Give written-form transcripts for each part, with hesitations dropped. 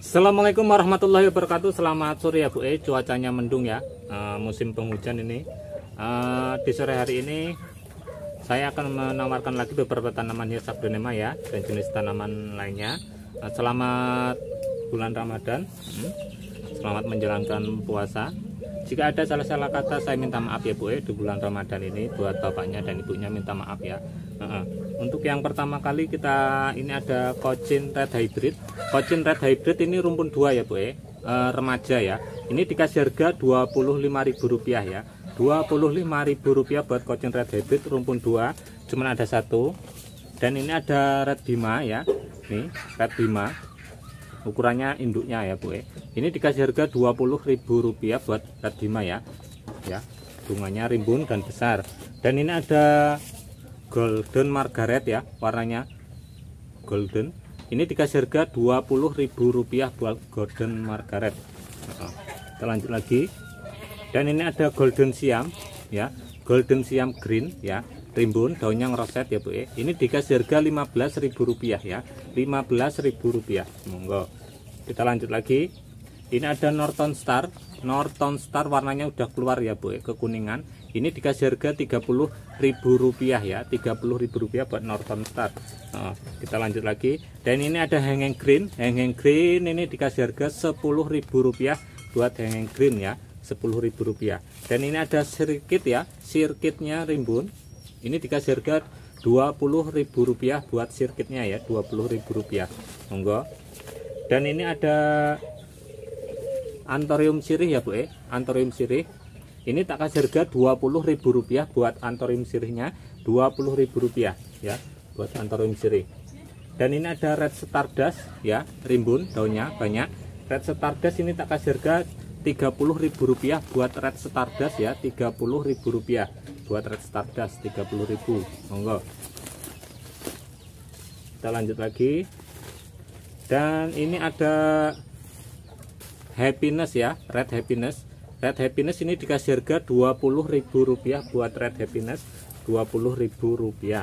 Assalamualaikum warahmatullahi wabarakatuh. Selamat sore ya Bu. Cuacanya mendung ya, musim penghujan ini. Di sore hari ini saya akan menawarkan lagi beberapa tanaman hias aglonema ya, dan jenis tanaman lainnya. Selamat bulan Ramadan, selamat menjalankan puasa. Jika ada salah-salah kata saya minta maaf ya Bu. Di bulan Ramadan ini buat bapaknya dan ibunya minta maaf ya. Untuk yang pertama kali kita ini ada Cochin Red Hybrid. Cochin Red Hybrid ini rumpun 2 ya Bu, remaja ya. Ini dikasih harga Rp25.000 ya. Rp25.000 buat Cochin Red Hybrid rumpun 2. Cuman ada satu. Dan ini ada Red Bima ya. Nih Red Bima. Ukurannya induknya ya Bu. Ini dikasih harga Rp20.000 buat Red Bima ya. Ya, bunganya rimbun dan besar. Dan ini ada Golden Margaret ya, warnanya golden. Ini dikasih harga Rp20.000 buat Golden Margaret. Kita lanjut lagi. Dan ini ada Golden Siam ya, Golden Siam Green ya, rimbun, daunnya ngeroset ya Bu. Ini dikasih harga Rp15.000 ya, Rp15.000. Monggo. Kita lanjut lagi. Ini ada Norton Star. Norton Star warnanya udah keluar ya Bu, kekuningan. Ini dikasih harga Rp30.000 ya, Rp30.000 buat Norton Star. Kita lanjut lagi. Dan ini ada Hanging Green. Hanging Green ini dikasih harga Rp10.000 buat Hanging Green ya, Rp10.000. Dan ini ada Sirkit ya, sirkitnya rimbun. Ini dikasih harga Rp20.000 buat sirkitnya ya, Rp20.000. Monggo. Dan ini ada Anthurium sirih ya Bu, Anthurium sirih. Ini tak kasih harga Rp20.000 buat Anthurium sirihnya, Rp20.000 ya buat Anthurium sirih. Dan ini ada Red Stardust ya, rimbun, daunnya banyak. Red Stardust ini tak kasih harga Rp30.000 buat Red Stardust ya, Rp30.000 buat Red Stardust, Rp30.000. Monggo. Kita lanjut lagi. Dan ini ada Happiness ya, Red Happiness. Red Happiness ini dikasih harga Rp20.000 buat Red Happiness, Rp20.000.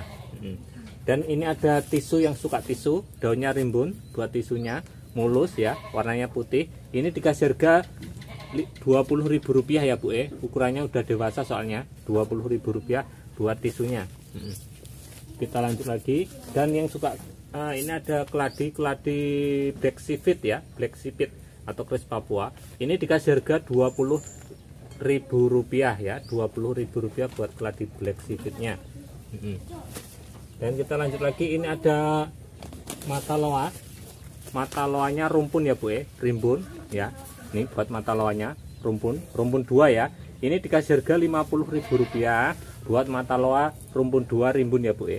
Dan ini ada tisu yang suka tisu, daunnya rimbun, buat tisunya mulus ya, warnanya putih. Ini dikasih harga Rp20.000 ya Bu, ukurannya udah dewasa soalnya, Rp20.000 buat tisunya. Kita lanjut lagi. Dan yang suka ini ada keladi Black Civet ya, Black Civet atau Kris Papua. Ini dikasih harga Rp20.000 ya, Rp20.000 buat keladi Black Civetnya. Dan kita lanjut lagi. Ini ada mata loa. Mata loanya rumpun ya Bu, rimbun ya. Nih buat mata loanya rumpun 2 ya. Ini dikasih harga Rp50.000 buat mata loa rumpun 2 rimbun ya Bu.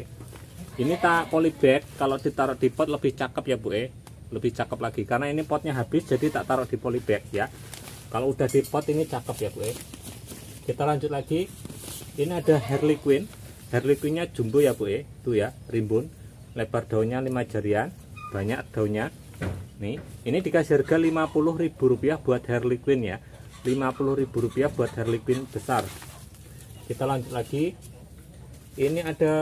Ini tak polybag, kalau ditaruh di pot lebih cakep ya Bu, lebih cakep lagi karena ini potnya habis, jadi tak taruh di polybag ya. Kalau udah di pot ini cakep ya Bu. Kita lanjut lagi. Ini ada Harlequin. Harlequinnya jumbo ya Bu, tuh ya, rimbun, lebar daunnya 5 jarian, banyak daunnya. Nih, ini dikasih harga Rp50.000 buat Harlequin ya, Rp50.000 buat Harlequin besar. Kita lanjut lagi. Ini ada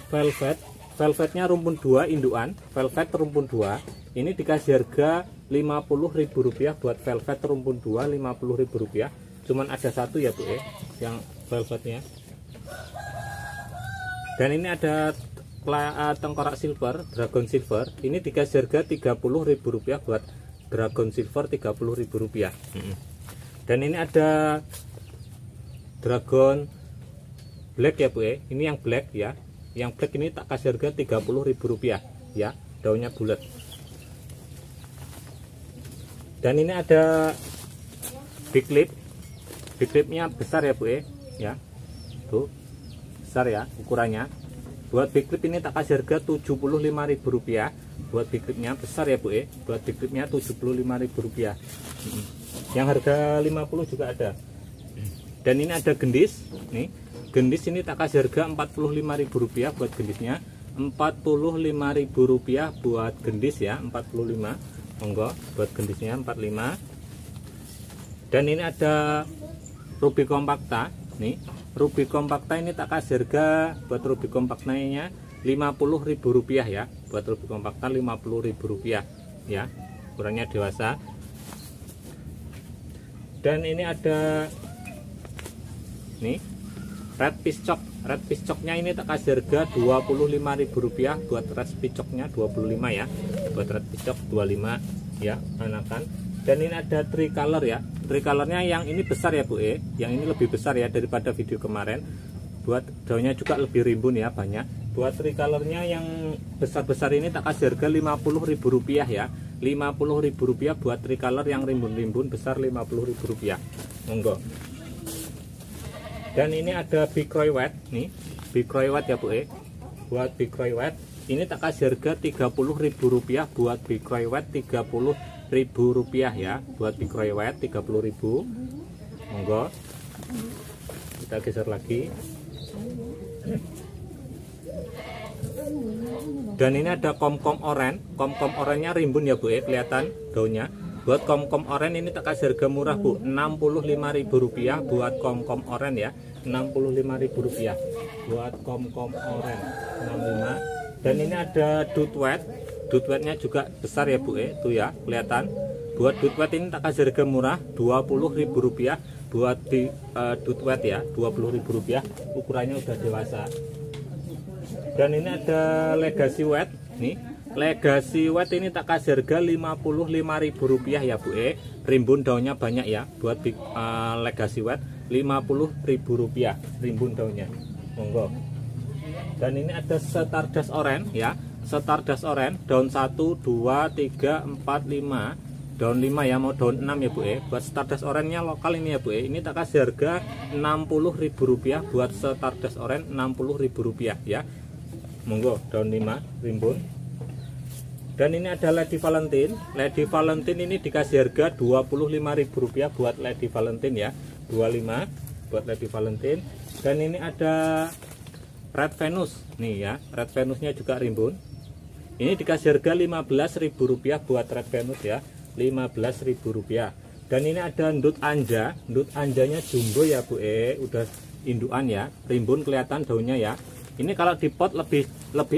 Velvet. Velvetnya rumpun 2 induan, Velvet rumpun 2. Ini dikasih harga Rp50.000 buat Velvet rumpun 2, Rp50.000. Cuman ada satu ya Bu, yang velvetnya. Dan ini ada tengkorak silver, Dragon Silver. Ini dikasih harga Rp30.000 buat Dragon Silver, Rp30.000. Dan ini ada Dragon Black ya Bu, ini yang black ya. Yang black ini tak kasih harga Rp30.000 ya, daunnya bulat. Dan ini ada Big Lip. Big Lipnya besar ya Bu, ya. Tuh, besar ya ukurannya. Buat Big Lip ini tak kasih harga Rp75.000. Buat Big Lipnya besar ya Bu, buat Big Lipnya Rp75.000. Yang harga 50 juga ada. Dan ini ada gendis nih. Gendis ini tak kasih harga Rp45.000 buat gendisnya, Rp45.000 buat gendis ya, 45. Monggo buat gendisnya 45. Dan ini ada Ruby Compacta nih. Ruby Compacta ini tak kasih harga buat Ruby Compacta-nya Rp50.000 ya, buat lebih kompaktan Rp50.000 ya, ukurannya dewasa. Dan ini ada nih red piscok. Red piscoknya ini tak kasih harga Rp25.000 buat red piscoknya 25 ya, buat red piscok 25 ya, anakan. Dan ini ada tricolor ya, tricolornya yang ini besar ya Bu, yang ini lebih besar ya daripada video kemarin. Buat daunnya juga lebih rimbun ya, banyak. Buat tricolornya yang besar-besar ini tak kasih harga Rp50.000 ya, Rp50.000 buat tricolor yang rimbun-rimbun besar, Rp50.000. Monggo. Dan ini ada Big Roy White nih, Big Roy White ya Bu, buat Big Roy White ini tak kasih harga Rp30.000 buat Big Roy White, Rp30.000 ya, buat Big Roy White 30.000. Monggo, kita geser lagi. Dan ini ada komkom oren, komkom orennya rimbun ya Bu, kelihatan daunnya. Buat komkom oren ini tak kasih harga murah Bu, Rp65.000 buat komkom oren ya, Rp65.000 buat komkom oren 65. Dan ini ada dudwet, dudwetnya juga besar ya Bu, tuh ya kelihatan. Buat dudwet ini tak kasih harga murah Rp20.000 buat di dudwet ya, Rp20.000, ukurannya udah dewasa. Dan ini ada legacy wet nih, legacy wet ini tak kasih harga Rp55.000 ya Bu, rimbun daunnya banyak ya, buat legacy wet Rp50.000 rimbun daunnya. Monggo. Dan ini ada Stardust Orange ya, Stardust Orange daun 1 2 3 4 5, daun 5 ya, mau daun 6 ya Bu, buat Stardust Orange nya lokal ini ya Bu, ini tak kasih harga Rp60.000 buat Stardust Orange, Rp60.000 ya. Monggo, daun 5 rimbun. Dan ini ada Lady Valentine. Lady Valentine ini dikasih harga Rp25.000 buat Lady Valentine ya, 25 buat Lady Valentine. Dan ini ada Red Venus nih ya, Red Venusnya juga rimbun. Ini dikasih harga Rp15.000 buat Red Venus ya, Rp15.000. Dan ini ada Ndut Anja, Ndut Anjanya jumbo ya Bu, udah indukan ya, rimbun kelihatan daunnya ya. Ini kalau di pot lebih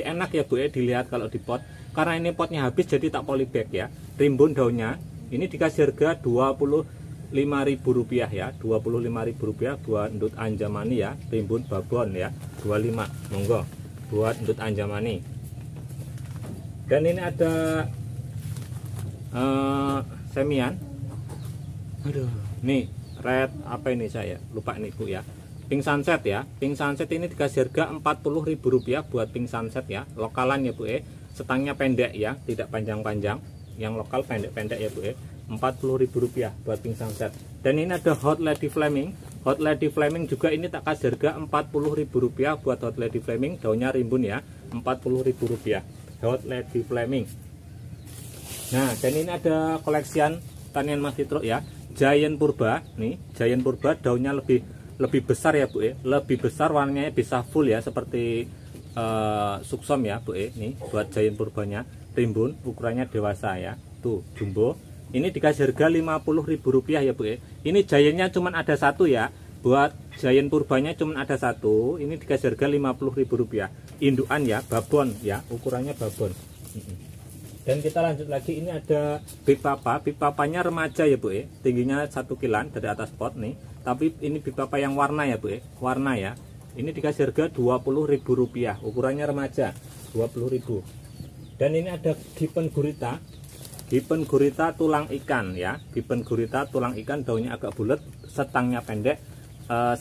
enak ya Bu, dilihat kalau di pot, karena ini potnya habis jadi tak polybag ya. Rimbun daunnya ini dikasih harga Rp25.000 ya, Rp25.000 buat Ndut Anjamani ya, rimbun babon ya, 25. Monggo buat Ndut Anjamani. Dan ini ada semian, aduh nih red apa ini, saya lupa nih Bu ya, Pink Sunset ya. Pink Sunset ini dikasih harga Rp40.000 buat Pink Sunset ya, lokalan ya Bu, setangnya pendek ya, tidak panjang-panjang, yang lokal pendek-pendek ya Bu, Rp40.000 buat Pink Sunset. Dan ini ada Hot Lady Flaming. Hot Lady Flaming juga ini tak kasih harga Rp40.000 buat Hot Lady Flaming, daunnya rimbun ya, Rp40.000 Hot Lady Flaming. Nah, dan ini ada koleksian tanian Mas Citro ya, Giant Purba nih, Giant Purba daunnya lebih besar ya Bu, lebih besar, warnanya bisa full ya seperti suksom ya Bu, nih buat Giant Purbanya rimbun, ukurannya dewasa ya, tuh jumbo. Ini dikasih harga Rp50.000 ya Bu, ini Giantnya cuman ada satu ya, buat Giant Purbanya cuman ada satu, ini dikasih harga Rp50.000, indukan ya, babon ya, ukurannya babon. Dan kita lanjut lagi, ini ada Big Papa. Big Papanya remaja ya Bu, tingginya 1 kilan dari atas pot nih. Tapi ini Big Papa yang warna ya Bu, warna ya. Ini dikasih harga Rp20.000, ukurannya remaja, 20.000. Dan ini ada Gipen Gurita. Gipen Gurita tulang ikan ya, Gipen Gurita tulang ikan, daunnya agak bulat, setangnya pendek,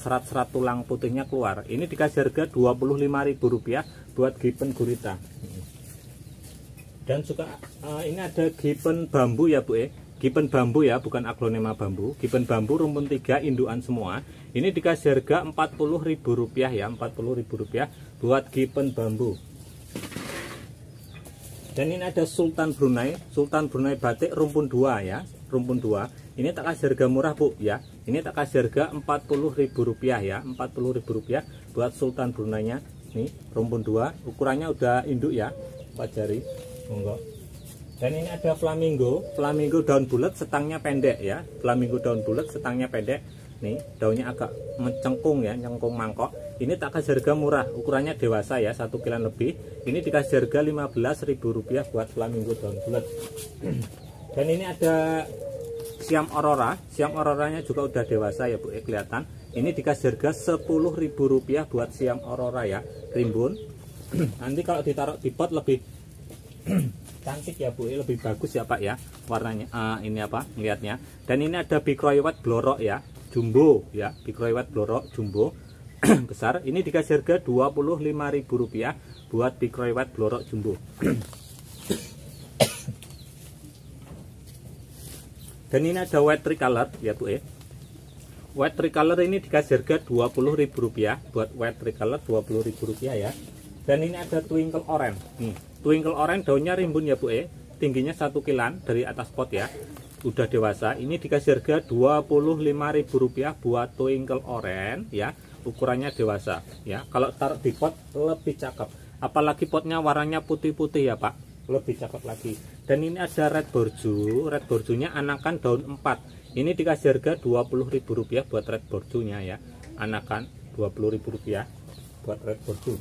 serat-serat tulang putihnya keluar. Ini dikasih harga Rp25.000 buat Gipen Gurita. Dan juga ini ada Gipen Bambu ya Bu, Gipen Bambu ya, bukan aglonema bambu. Gipen Bambu rumpun 3, indukan semua. Ini dikasih harga Rp40.000 ya, Rp40.000 buat Gipen Bambu. Dan ini ada Sultan Brunei, Sultan Brunei batik rumpun 2 ya, rumpun 2. Ini tak kasih harga murah Bu ya. Ini tak kasih harga Rp40.000 ya, Rp40.000 buat Sultan Brunei-nya. Nih, rumpun 2, ukurannya udah induk ya, 4 jari. Monggo. Dan ini ada Flamingo, Flamingo daun bulat, setangnya pendek ya, Flamingo daun bulat, setangnya pendek. Nih, daunnya agak mencengkung ya, nyengkung mangkok. Ini tak kasih harga murah, ukurannya dewasa ya, 1 kiloan lebih. Ini dikasih harga Rp15.000 buat flamingo daun bulat. Dan ini ada Siam Aurora. Siam Auroranya juga udah dewasa ya Bu, kelihatan. Ini dikasih harga Rp10.000 buat Siam Aurora ya, rimbun. Nanti kalau ditaruh di pot lebih cantik ya Bu, lebih bagus ya Pak ya warnanya. Ini apa ngelihatnya. Dan ini ada Big Roy White blorok ya, jumbo ya, Big Roy White blorok jumbo besar. Ini dikasih harga Rp25.000 buat Big Roy White blorok jumbo. Dan ini ada white tricolor ya Bu. White tricolor ini dikasih harga Rp20.000 buat white tricolor, Rp20.000 ya. Dan ini ada twinkle orange. Nih, twinkle orange daunnya rimbun ya Bu. Tingginya 1 kiloan dari atas pot ya. Udah dewasa. Ini dikasih harga Rp25.000 buat twinkle orange ya. Ukurannya dewasa ya. Kalau taruh di pot lebih cakep. Apalagi potnya warnanya putih-putih ya Pak, lebih cakep lagi. Dan ini ada red borju. Red borjunya anakan daun 4. Ini dikasih harga Rp20.000 buat red borjunya ya. Anakan Rp20.000 buat red borju.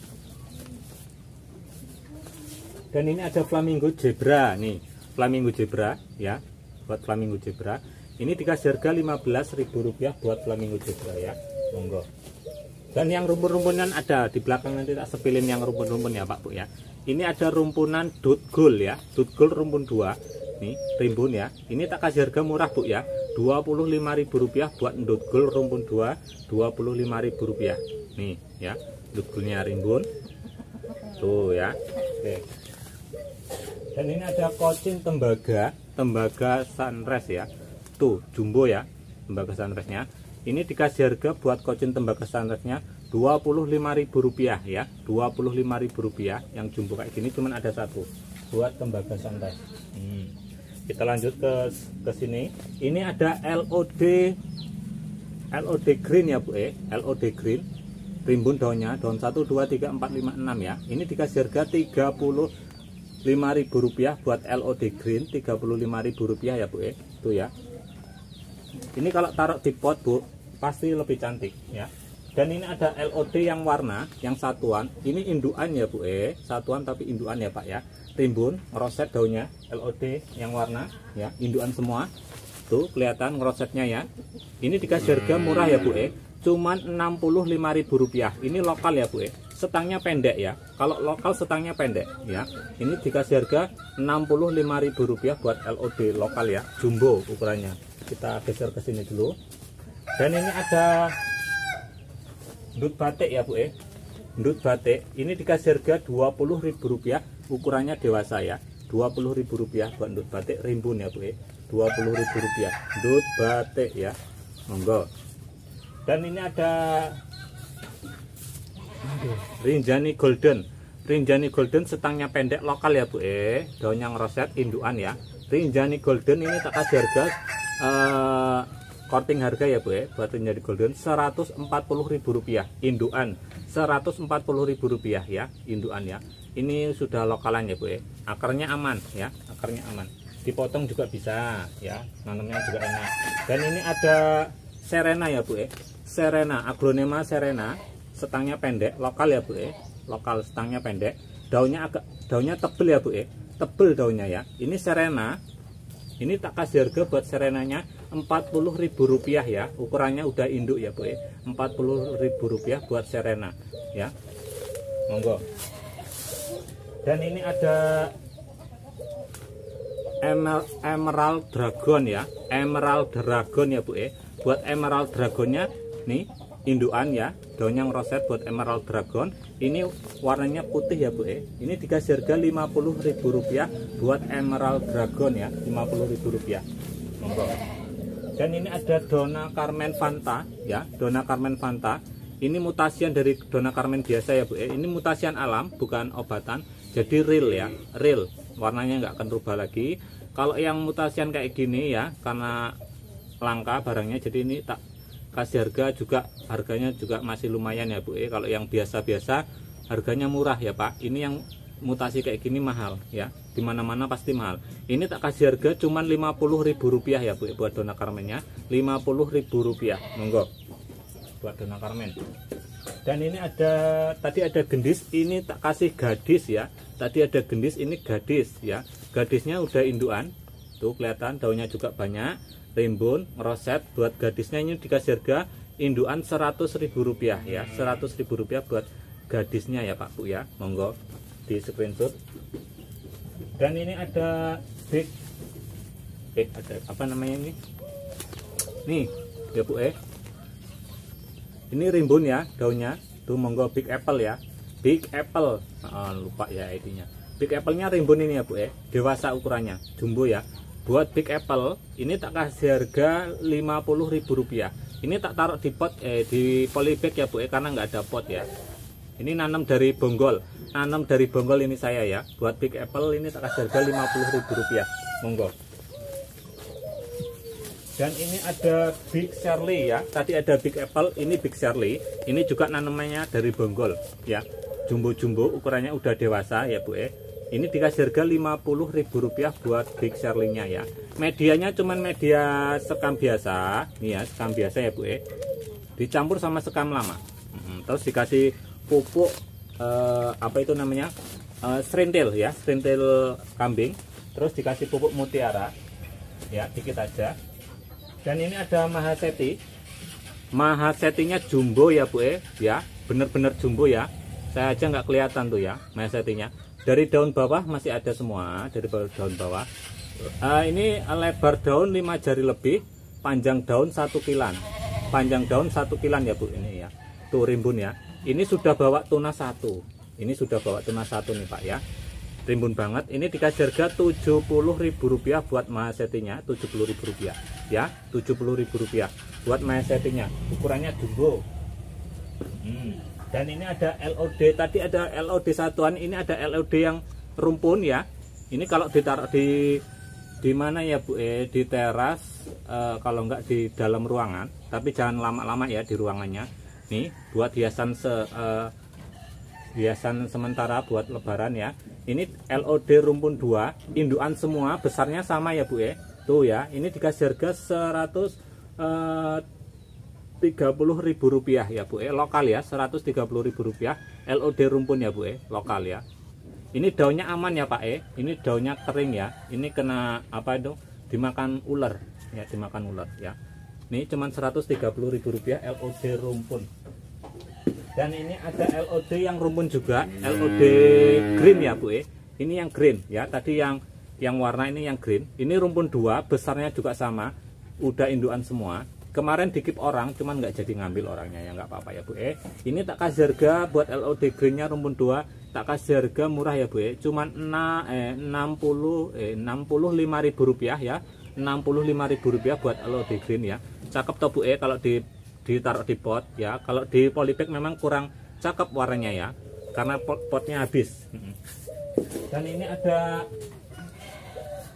Dan ini ada flamingo zebra nih, flamingo zebra ya, buat flamingo zebra. Ini dikasih harga Rp15.000 buat flamingo zebra ya. Monggo. Dan yang rumpun-rumpunan ada di belakang, nanti tak sepilin yang rumpun-rumpun ya Pak Bu ya. Ini ada rumpunan dot gold ya, dot gold rumpun 2 nih, rimbun ya. Ini tak kasih harga murah Bu ya, Rp25.000 buat dot gold rumpun 2, Rp25.000 nih ya. Dot goldnya rimbun tuh ya. Oke. Dan ini ada kocin tembaga, tembaga sunrise ya, tuh jumbo ya, tembaga sunrise nya. Ini dikasih harga buat kocin tembaga sunrise-nya Rp25.000 ya, Rp25.000. Yang jumbo kayak gini cuman ada satu buat tembaga sunrise. Kita lanjut ke sini. Ini ada LOD green ya Bu, LOD green. Rimbun daunnya, daun 1 2 3 4 5 6 ya. Ini dikasih harga Rp35.000 buat LOD green, Rp35.000 ya Bu, tuh ya. Ini kalau taruh di pot Bu pasti lebih cantik ya. Dan ini ada LOD yang warna, yang satuan. Ini indukan ya Bu, satuan tapi indukan ya Pak ya. Rimbun, roset daunnya, LOD yang warna ya, indukan semua. Tuh kelihatan ngerosetnya ya. Ini dikasih harga murah ya Bu, cuman Rp65.000. Ini lokal ya Bu, setangnya pendek ya. Kalau lokal setangnya pendek ya. Ini dikasih harga Rp65.000 buat LOD lokal ya, jumbo ukurannya. Kita geser ke sini dulu. Dan ini ada ndut batik ya Bu, ndut batik. Ini dikasih harga Rp20.000, ukurannya dewasa ya. Rp20.000 buat ndut batik rimbun ya Bu, Rp20.000 ndut batik ya. Monggo. Dan ini ada Rinjani Golden. Rinjani Golden setangnya pendek lokal ya Bu, daunnya ngeroset, indukan ya. Rinjani Golden ini tak kasih harga korting harga ya Bu, buat Rinjani Golden Rp140.000 indukan, Rp140.000 ya indukan ya. Ini sudah lokalan ya Bu, akarnya aman ya, akarnya aman, dipotong juga bisa ya, nanamnya juga enak. Dan ini ada Serena ya Bu, Serena, Aglonema Serena, setangnya pendek lokal ya Bu, lokal, setangnya pendek, daunnya tebel ya Bu, tebel daunnya ya. Ini Serena. Ini tak kasih harga buat Serenanya Rp40.000 ya. Ukurannya udah induk ya Bu, Rp40.000 buat Serena ya. Monggo. Dan ini ada Emerald Dragon ya, Emerald Dragon ya Bu, buat Emerald Dragonnya nih indukan ya, daunnya ngeroset buat Emerald Dragon. Ini warnanya putih ya Bu, ini dikasih harga Rp50.000 buat Emerald Dragon ya, Rp50.000. Monggo. Dan ini ada Donna Carmen Fanta ya, Donna Carmen Fanta. Ini mutasian dari Donna Carmen biasa ya Bu, ini mutasian alam bukan obatan, jadi real ya, real. Warnanya nggak akan berubah lagi. Kalau yang mutasian kayak gini ya, karena langka barangnya, jadi ini tak kasih harga juga, harganya juga masih lumayan ya Bu. Kalau yang biasa-biasa harganya murah ya Pak. Ini yang mutasi kayak gini mahal ya, dimana-mana pasti mahal. Ini tak kasih harga cuman Rp50.000 ya Bu, buat Donna Carmennya Rp50.000. Monggo buat Donna Carmen. Dan ini tadi ada gendis, ini tak kasih gadis ya. Tadi ada gendis, ini gadis ya. Gadisnya udah induan. Tuh kelihatan daunnya juga banyak, rimbun, ngeroset. Buat gadisnya ini dikasih harga induan Rp100.000 ya. Rp100.000 buat gadisnya ya Pak Bu ya. Monggo di screenshot. Dan ini ada big ada apa namanya ini? Nih ya Bu ini rimbun ya daunnya. Tuh monggo Big Apple ya. Big Apple. Lupa ya ID-nya. Big Apple-nya rimbun ini ya Bu dewasa ukurannya, jumbo ya. Buat Big Apple ini tak kasih harga Rp50.000. Ini tak taruh di pot di polybag ya Bu karena nggak ada pot ya. Ini nanam dari bonggol. Nanam dari bonggol ini saya ya. Buat Big Apple ini tak kasih harga Rp50.000. Monggo. Dan ini ada Big Shirley ya. Tadi ada Big Apple, ini Big Shirley. Ini juga nanamnya dari bonggol ya. Jumbo-jumbo, ukurannya udah dewasa ya Bu Ini dikasih harga Rp50.000 buat Big Shirley-nya ya. Medianya cuman media sekam biasa, nih ya, sekam biasa ya Bu dicampur sama sekam lama. Terus dikasih pupuk apa itu namanya? Serintil ya, serintil kambing. Terus dikasih pupuk mutiara. Ya, dikit aja. Dan ini ada Mahaseti. Mahasetinya jumbo ya Bu ya, bener-bener jumbo ya. Saya aja nggak kelihatan tuh ya Mahasetinya. Dari daun bawah masih ada semua, dari daun bawah. Ini lebar daun 5 jari lebih, panjang daun 1 kilan. Panjang daun 1 kilan ya Bu ini ya. Tuh rimbun ya. Ini sudah bawa tunas 1. Ini sudah bawa tunas 1 nih Pak ya. Rimbun banget. Ini dikasih harga Rp70.000 buat Mahasetinya, Rp70.000 ya, Rp70.000 buat Mahasetinya. Ukurannya jumbo. Dan ini ada LOD. Tadi ada LOD satuan, ini ada LOD yang rumpun ya. Ini kalau ditaruh di mana ya Bu di teras, kalau enggak di dalam ruangan, tapi jangan lama-lama ya di ruangannya. Nih buat hiasan hiasan sementara buat lebaran ya. Ini LOD rumpun 2, indukan semua, besarnya sama ya Bu Tuh ya, ini dikasih harga Rp130.000 ya Bu lokal ya, Rp130.000 LOD rumpun ya Bu lokal ya. Ini daunnya aman ya Pak ini daunnya kering ya. Ini kena apa itu? Dimakan ular ya, dimakan ular ya. Ini cuman Rp130.000 LOD rumpun. Dan ini ada LOD yang rumpun juga, LOD green ya Bu Ini yang green ya. Tadi yang warna ini yang green. Ini rumpun 2, besarnya juga sama. Udah indukan semua. Kemarin dikip orang, cuman nggak jadi ngambil orangnya ya, nggak apa-apa ya Bu Ini tak kasih harga buat LOD greennya rumpun 2, tak kasih harga murah ya Bu cuman Rp65.000 ya. Rp65.000 buat LOD green ya. Cakep toh Bu kalau ditaruh di pot ya. Kalau di polybag memang kurang cakep warnanya ya, karena potnya habis. Dan ini ada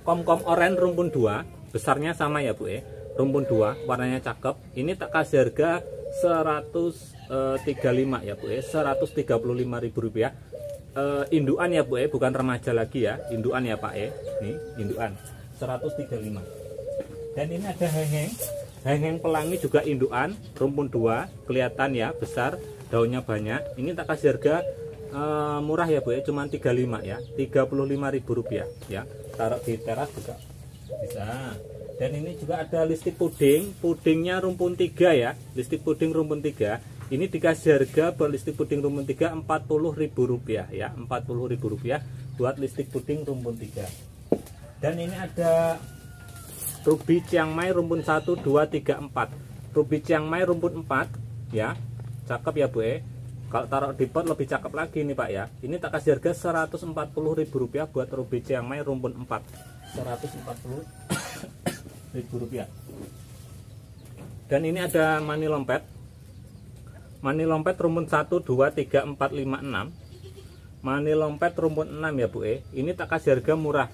kom-kom oranye rumpun 2, besarnya sama ya Bu rumpun 2, warnanya cakep. Ini tak kasih harga Rp135 ya Bu Rp135.000. Indukan ya Bu bukan remaja lagi ya, indukan ya Pak nih indukan Rp135. Dan ini ada heng-heng pelangi juga indukan rumpun 2, kelihatan ya, besar, daunnya banyak. Ini tak kasih harga murah ya Bu cuma 35 ya, Rp35.000 ya. Taruh di teras juga bisa. Dan ini juga ada listik puding, pudingnya rumpun 3 ya, listik puding rumpun 3. Ini dikasih harga buat listik puding rumpun 3 Rp40.000 ya, Rp40.000 buat listik puding rumpun 3. Dan ini ada Ruby Chiang Mai rumpun 1, 2, 3, 4. Ruby Chiang Mai rumpun 4 ya, cakep ya Bu Kalau taruh di pot lebih cakep lagi nih Pak ya. Ini tak kasih harga Rp140.000 buat Ruby Chiang Mai rumpun 4. Rp140.000. Dan ini ada mani lompet. Mani lompet rumpun 1, 2, 3, 4, 5, 6. Mani lompet rumpun 6 ya Bu Ini tak kasih harga murah,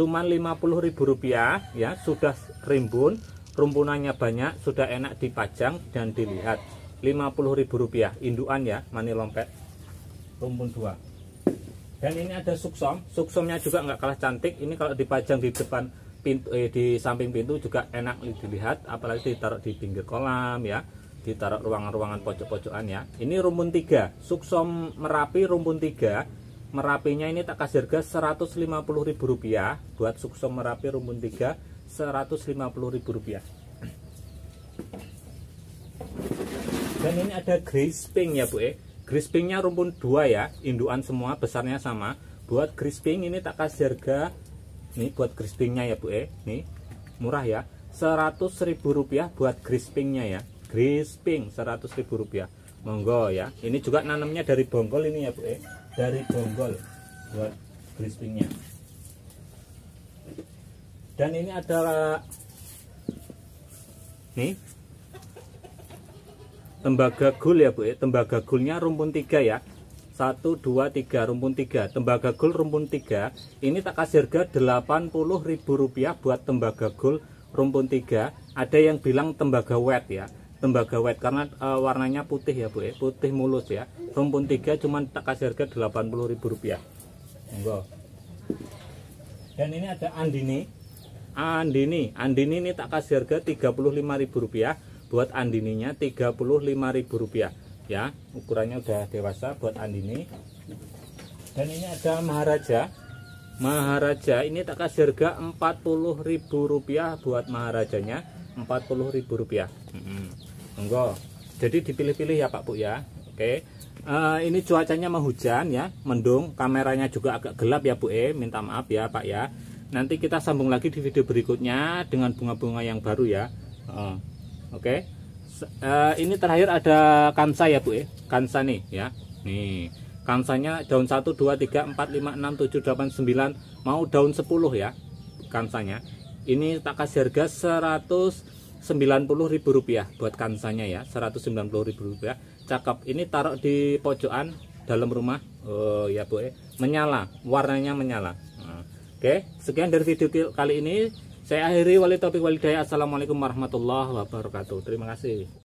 cuman Rp50.000 ya. Sudah rimbun, rumpunannya banyak, sudah enak dipajang dan dilihat. Rp50.000 indukan ya, mani lompet rumpun 2. Dan ini ada suksom. Suksomnya juga nggak kalah cantik. Ini kalau dipajang di depan pintu, di samping pintu juga enak dilihat, apalagi ditaruh di pinggir kolam ya, ditaruh ruangan-ruangan pojok-pojokan ya. Ini rumpun 3, Suksom Merapi rumpun 3. Merapinya ini tak kasih harga Rp150.000. Buat Suksom Merapi rumpun 3 Rp150.000. Dan ini ada Grisping ya Bu. Grispingnya rumpun 2 ya, indukan semua, besarnya sama. Buat Grisping ini tak kasih harga nih, buat Grispingnya ya Bu. Nih murah ya, Rp100.000 buat Grispingnya ya. Grisping Rp100.000. Monggo ya. Ini juga nanamnya dari bonggol ini ya Bu. Dari bonggol buat Grispingnya. Dan ini ada nih tembaga gul ya Bu. Tembaga gulnya rumpun 3 ya. 1, 2, 3 rumpun 3. Tembaga gul rumpun 3. Ini tak kasih harga Rp80.000 buat tembaga gul rumpun 3. Ada yang bilang tembaga wet ya. Tembaga wet karena warnanya putih ya Bu. Putih mulus ya. Rumpun 3 cuman tak kasih harga Rp80.000. Monggo. Dan ini ada Andini. Andini ini tak kasih harga Rp35.000. Buat Andininya Rp35.000 ya. Ukurannya udah dewasa buat Andini. Dan ini ada Maharaja. Maharaja ini tak kasih harga Rp40.000 buat Maharajanya. Rp40.000. Monggo. Jadi dipilih-pilih ya Pak Bu ya. Oke. Ini cuacanya menghujan ya, mendung, kameranya juga agak gelap ya Bu. Minta maaf ya Pak ya. Nanti kita sambung lagi di video berikutnya dengan bunga-bunga yang baru ya. Oke. Ini terakhir ada kansa ya Bu. Kansa nih ya. Nih. Kansanya daun 1 2 3 4 5 6 7 8 9, mau daun 10 ya. Kansanya. Ini tak kasih harga Rp190.000 buat kansanya ya. Rp190.000. Cakep. Ini taruh di pojokan dalam rumah. Oh ya Bu. Menyala, warnanya menyala. Oke, sekian dari video kali ini. Saya akhiri, wali taufiq walhidayah. Assalamualaikum warahmatullahi wabarakatuh. Terima kasih.